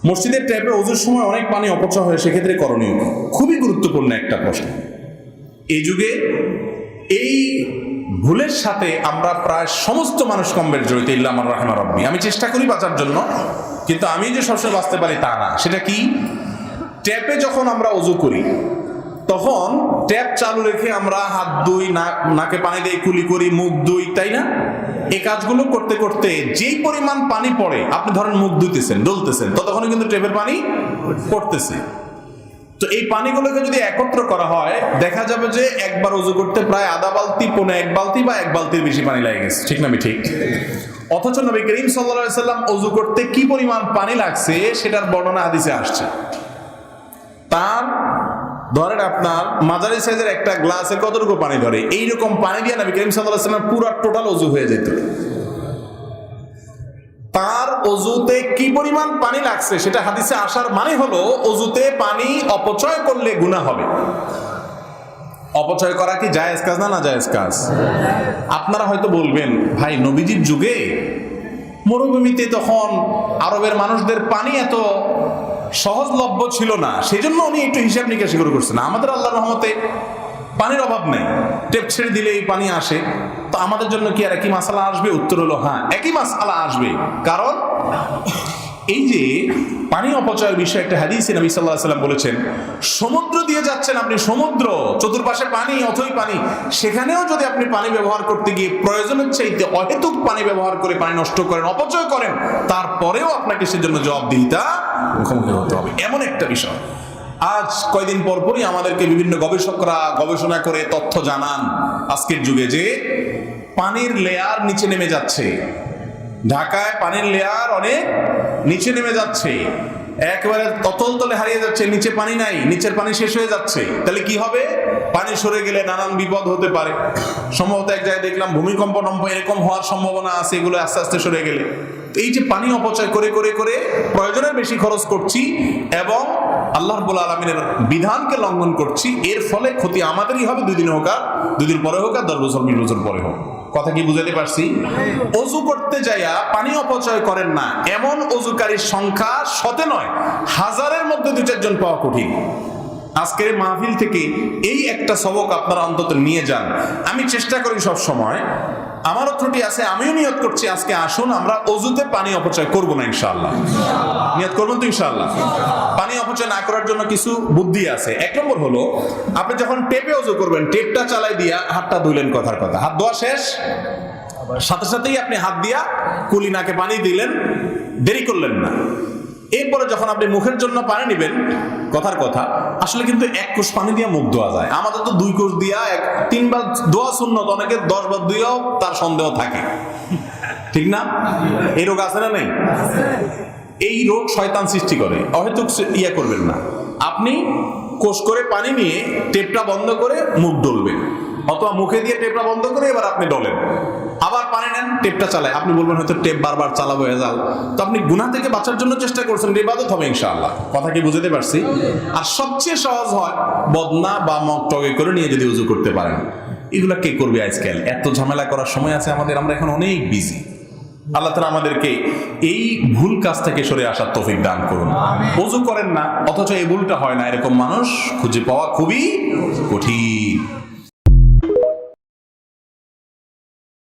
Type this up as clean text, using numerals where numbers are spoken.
মসজিদের ট্যাপে ওযুর সময় অনেক পানি অপচয় হয়, সেক্ষেত্রে করণীয় কি? খুবই গুরুত্বপূর্ণ একটা প্রশ্ন। এই যুগে এই ভুলের সাথে আমরা প্রায় সমস্ত মানুষ কম বেশ জড়িত, ইল্লা মান রাহিমা রাব্বি। আমি চেষ্টা করি বাঁচার জন্য, কিন্তু আমি যে সবসময় বাঁচতে পারি তা না। সেটা কি? ট্যাপে যখন আমরা ওযু করি তখন ট্যাপ চালু রেখে আমরা হাত ধুই, নাকে পানি দিয়ে কুলি করি, মুখ ধুই, তাই না? এই কাজগুলো করতে করতে যেই পরিমাণ পানি পড়ে, আপনি ধরেন মুখ ধুইতেছেন, ডলতেছেন, ততক্ষণই কিন্তু ট্যাপের পানি পড়তেছে। তো এই পানিগুলোকে যদি একত্র করা হয়, দেখা যাবে যে একবার ওযু করতে প্রায় আধা বালতি, পৌনে এক বালতি বা এক বালতির বেশি পানি লাগে গেছে। ঠিক না? আমি ঠিক? অথচ নবী করিম সাল্লাল্লাহু আলাইহি সাল্লাম ওযু করতে কি পরিমাণ পানি লাগছে সেটার বর্ণনা হাদিসে আসছে। তার ধরেন আপনার মাঝারি সাইজের একটা গ্লাসে কতটুকু পানি ধরে, এইরকম পানি দিয়ে নবী করিম সাল্লাল্লাহু আলাইহি সাল্লাম পুরো টোটাল ওযু হয়ে যেত। তার ওযুতে কি পরিমাণ পানি লাগছে সেটা হাদিসে আসার মানে হলো ওযুতে পানি অপচয় করলে গুনাহ হবে। অপচয় করা কি জায়েজ কাজ না? না জায়েজ কাজ। আপনারা হয়তো বলবেন, ভাই নবীজির যুগে মরুভূমিতে তখন আরবের মানুষদের পানি এত সহজলভ্য ছিল না, সেজন্য উনি একটু হিসাব নিকাশ শুরু করছেন। আমাদের আল্লাহর রহমতে পানির অভাব নেই, টেপ ছেড়ে দিলে এই পানি আসে। তো আমাদের জন্য কি আর একই মাসালা আসবে? উত্তর হলো হ্যাঁ, একই মাসালা আসবে। কারণ এই যে পানি অপচয়ের বিষয়ে একটা হাদিসে নবী সাল্লাল্লাহু আলাইহি ওয়াসাল্লাম বলেছেন, সমুদ্র দিয়ে যাচ্ছেন আপনি, সমুদ্র চতুর্পাশে পানি, অথই পানি, সেখানেও যদি আপনি পানি ব্যবহার করতে গিয়ে প্রয়োজনের চাইতে অহেতুক পানি ব্যবহার করে পানি নষ্ট করেন, অপচয় করেন, তারপরেও আপনাকে সেজন্য জবাবদিহিতা মুখোমুখি হতে হবে। এমন একটা বিষয়। আজ কয়দিন পরপরই আমাদেরকে বিভিন্ন গবেষকরা গবেষণা করে তথ্য জানান আজকের যুগে যে পানির লেয়ার নিচে নেমে যাচ্ছে। ঢাকায় পানির লেয়ার অনেক নিচে নেমে যাচ্ছে, একেবারে ততল তলে হারিয়ে যাচ্ছে, নিচে পানি নাই, নিচের পানি শেষ হয়ে যাচ্ছে। তাহলে কি হবে? পানি সরে গেলে নানান বিপদ হতে পারে। সম্ভবত এক জায়গায় দেখলাম ভূমিকম্প এরকম হওয়ার সম্ভাবনা আছে, এগুলো আস্তে আস্তে সরে গেলে। এই যে পানি অপচয় করে করে করে প্রয়োজনের বেশি খরচ করছি এবং আল্লাহ রাব্বুল আলামিনের বিধানকে লঙ্ঘন করছি, এর ফলে ক্ষতি আমাদেরই হবে। 2 দিন হোক আর 2 দিন পরে হোক আর 10 বছর 20 বছর পরে হোক। কথা কি বুঝাতে পারছি? ওযু করতে যাইয়া পানি অপচয় করেন না এমন ওযুকারীর সংখ্যা 100 নয়, 1000-এর মধ্যে 2-4 জন পাওয়া কঠিন। আজকের মাহফিল থেকে এই একটা সবক আপনারা অন্তত নিয়ে যান। আমি চেষ্টা করি সব সময়, আমারও ত্রুটি আছে, আমিও নিয়ত করছি আজকে আসুন আমরা ওযুতে পানি অপচয় করব না ইনশাআল্লাহ। নিয়ত করবেন তো ইনশাআল্লাহ? পানি অপচয় না করার জন্য কিছু বুদ্ধি আছে। 1 নম্বর হলো, আপনি যখন টেপে ওযু করবেন, টেপটা চালাই দিয়া হাতটা ধুইলেন, কথার কথা হাত ধোয়া শেষ, সাথে সাথেই আপনি হাত দিয়া কুলি নাকে পানি দিলেন, দেরি করলেন না। এরপরে যখন আপনি মুখের জন্য পানি নেবেন, কথার কথা আসলে কিন্তু 1 কোষ পানি দিয়ে মুখ ধোয়া যায়। আমাদের তো 2 কোষ দিয়া 3 বার ধোয়া সুন্নত, অনেকে 10 বার ধুয়েও তার সন্দেহ থাকে। ঠিক না? এই রোগ আছে না নেই? এই রোগ শয়তান সৃষ্টি করে। অহেতুক ইয়া করবেন না। আপনি কোষ করে পানি নিয়ে টেপটা বন্ধ করে মুখ ডলবেন, অথবা মুখে দিয়ে টেপটা বন্ধ করে এবার আপনি ডলেন, আবার পানি নেন, টেপটা চালায়। আপনি বলবেন হয়তো টেপ বারবার চালাবো এজাল, তো আপনি গুনাহ থেকে বাঁচার জন্য চেষ্টা করছেন, ইবাদত হবে ইনশাআল্লাহ। কথা কি বুঝতে পারছি? আর সবচেয়ে সহজ হয় বদনা বা মগ টগে করে নিয়ে যদি ওযু করতে পারেন। এগুলা কে করবে আজকাল? এত ঝামেলা করার সময় আছে আমাদের? আমরা এখন অনেক বিজি। আল্লাহ তাআলা আমাদেরকে এই ভুল কাজ থেকে সরে আসার তৌফিক দান করুন। ওযু করেন না অথচ এই ভুলটা হয় না, এরকম মানুষ খুঁজে পাওয়া খুবই কঠিন।